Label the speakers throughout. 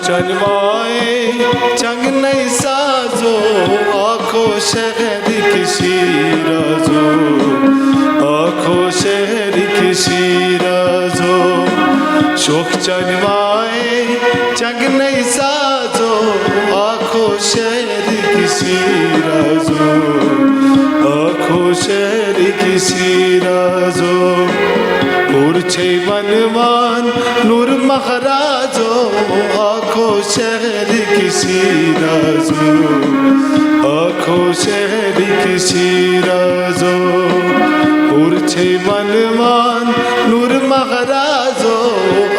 Speaker 1: चलवाए चंग नहीं साजो आँखों शहर किसी राजो आँखों शहर किसी राजो शोक चलवाए चंग नहीं साजो आँखों शहर किसी राजो आँखों शहर किसी राजो मूर्छे मनमान नूर महराजो आँखों शहर किसी राजो आँखों शहर किसी राजो मूर्छे मनमान नूर महराजो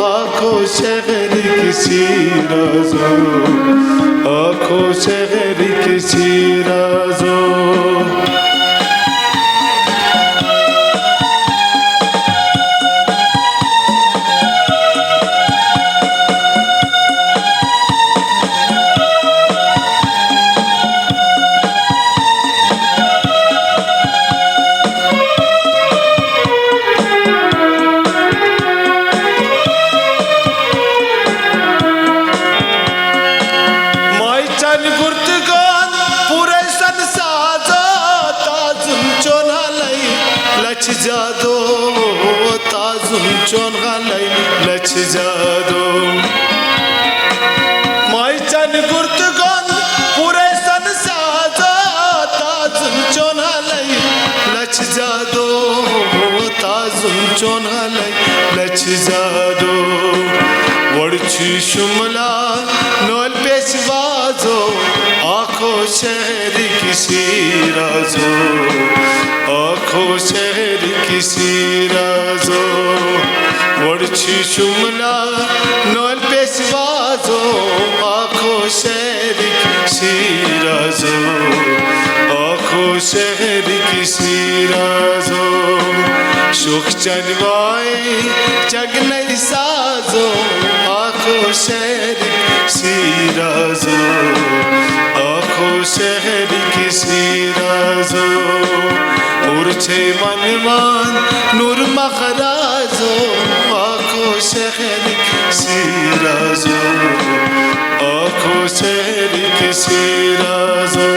Speaker 1: आँखों शहर किसी राजो आँखों शहर किसी राजो जादो ताजुम चोन गालाई लच जादो माई चन गुर्तगन पूरे सन साजा ताजुम चोन गालाई लच जादो ताजुम चोन गालाई लच जादो वड़ची शुमला नोल पेशवाजो आँखों शहर किसी राजो आँखों शहर किसी राजो वड़ची शुमला नोल पेशवाजो आँखों शहर किसी राजो आँखों शहर किसी राजो शोक चलवाए जग नहीं साजो आँखों शहर किसी राजो आँखों शहर किसी राजो मूर्छे मनमान नूर मखराजो आँखों शहर किसी राजो आँखों शहर किसी राजो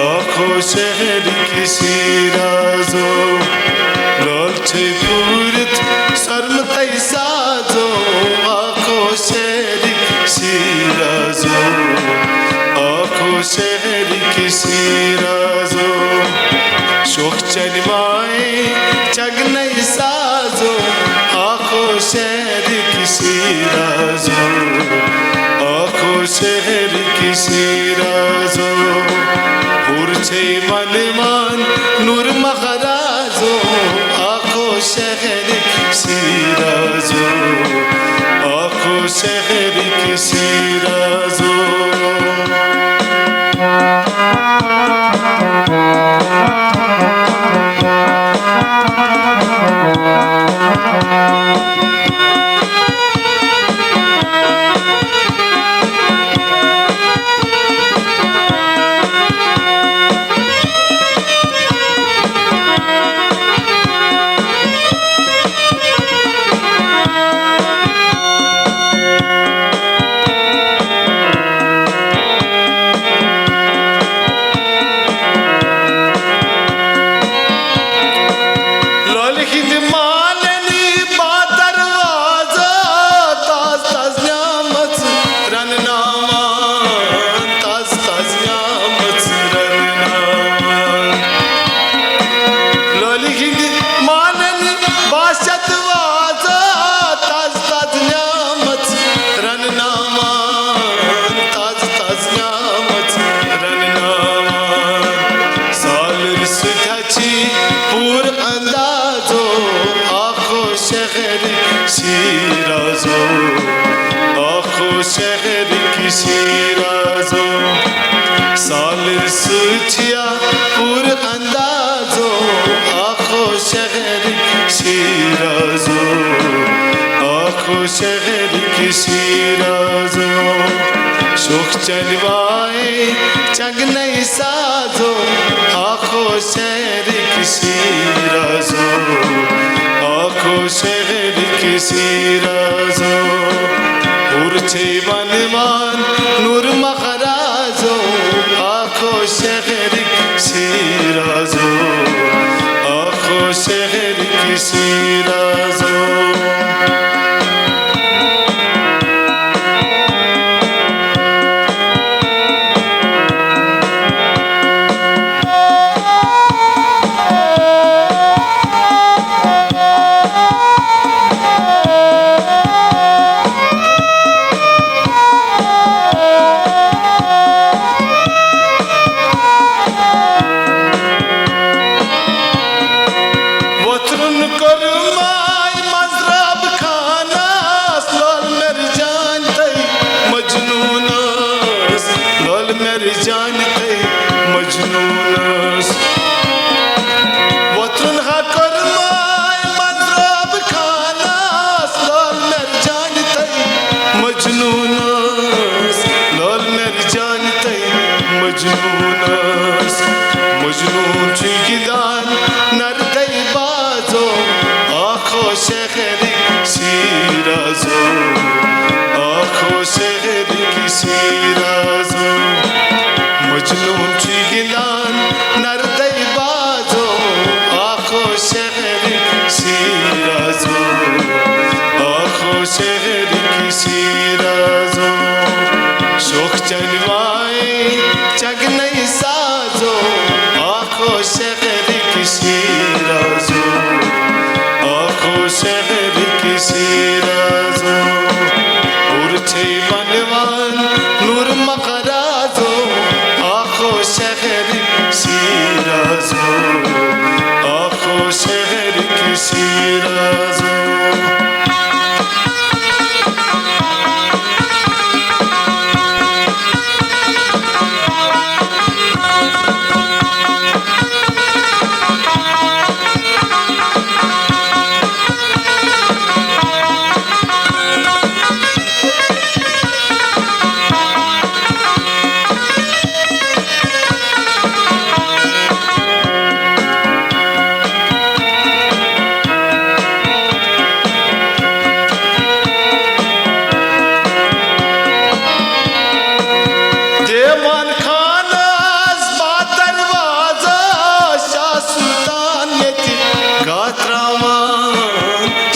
Speaker 1: आँखों शहर किसी राजो लोलछे पूरत शर्म तैसाजो आँखों शहर किसी राजो आँखों शहर किसी राजो शोक चलवाए जग नहीं साजो आँखों शहर किसी राजो आँखों शहर किसी राजो मूर्छे मनमान नूर मखराजो आँखों शहर किसी राजो आँखों शहर किसी राजो सिराजो सुख चलवाए चग नहीं साजो आखो शहर की सिराजो आखो शहर की सिराजो उर्चे बनवान नूर मखराजो आखो शहर की सिराजो आखो शहर की सिराजो मजनून चुगिदान नरदई बाजो आखो शहर सिराजो आखो शहर की सिराजो मजनून चुगिदान नरदई बाजो आखो शहर सिराजो आखो शहर की सिराजो शोक चलवाए चग नहीं साजो आखो शहर की सिराजो आखो शहर की सिराजो उर्चे बनवान नूर मखराजो आखो शहर सिराजो आखो शहर की सिराजो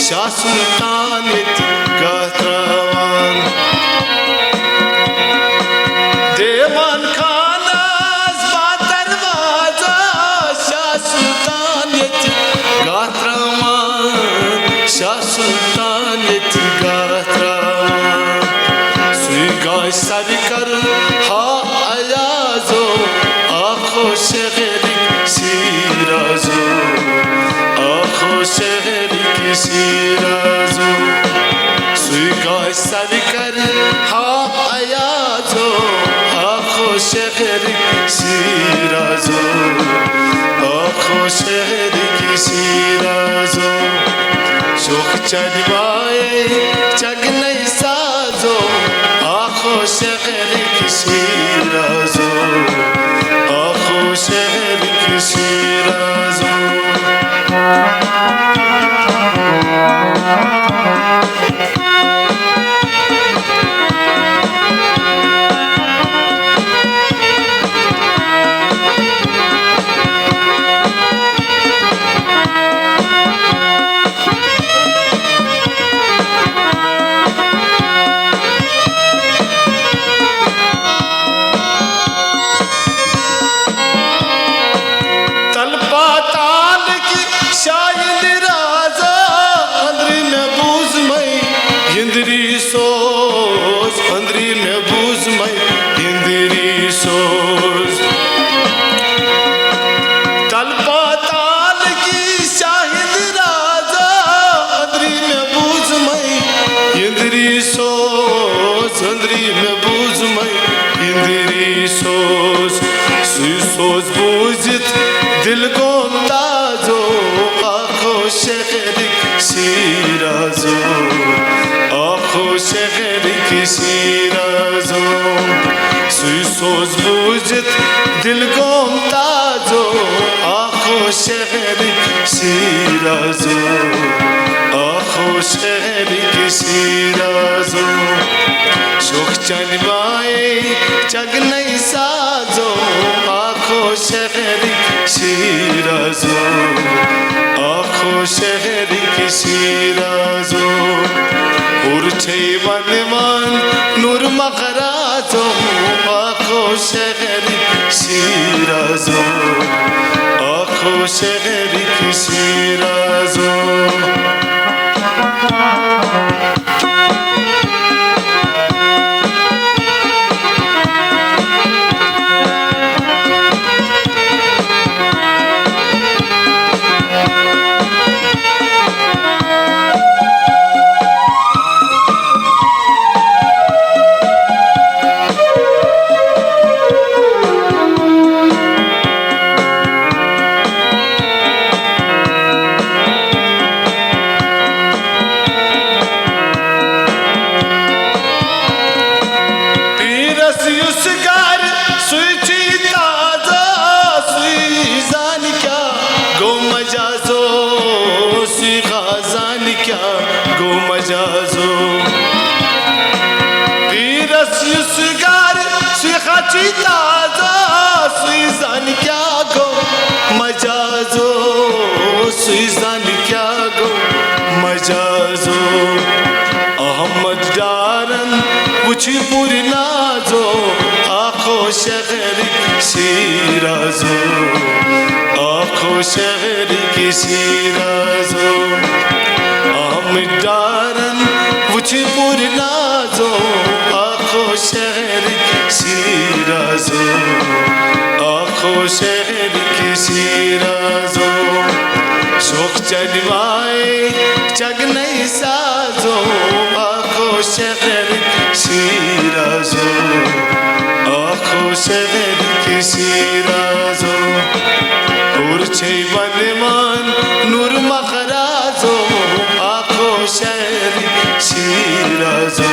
Speaker 1: शाह सुल्तान गात्रावान देवान खानास दरवाजा शाह सुल्तान गात्रावान शाह सुल्तान गात्रावान सुगा सरकर हा अयाजो आखो शहर सिराजो आखो शहर की सिराजो सुगा सरकर हा अयाजो आखो शहर सिराजो आखो शहर की सिराजो सुख चलवाए चग नहीं साजो आखो शहर की सिराजो आखो शहर की सिराजो सोच अंदरी में बूझ मैं इंदरी सोच तल पाताल की शाहिद राजा अंदरी में बूझ मैं इंदरी सोच अंदरी में बूझ मैं इंदरी सोच सुई सोच बूझित दिल को ताजो आँखों शहर सिराजो आँखों शहर किसी राजो सुई सोच बूझत दिल गोम ताजो आखो शहर किसी राजो आखो शहर किसी राजो सुख चनवाए जग नहीं साजो आखो शहर किसी राजो आखो शहर किसी राजो उर्छे बनमान नूर मखराजो आखो शहर किसी राजो आखो शहर किसी राजो सुइजान क्या गो मजाजो अहमद डारन पुछी पूरी नाजो आखो शहर सिराजो आखो शहर किसी राजो अहमद डारन पुछी पूरी नाजो आखो शहर सिराजो आखो शहर किसी राजो सुख चनवाए जग नहीं साजो आखो शहर किसी राजो आखो शहर किसी राजो उर्छे बनमान नूर मखराजो आखो शहर किसी राजो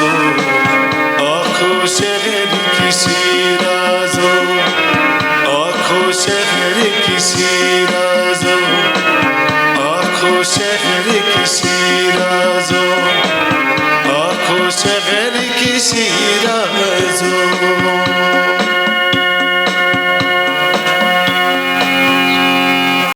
Speaker 1: आखो शहर किसी राजो आखो शहर किसी राजो आखो शहर किसी राजो आखो शहर किसी राजो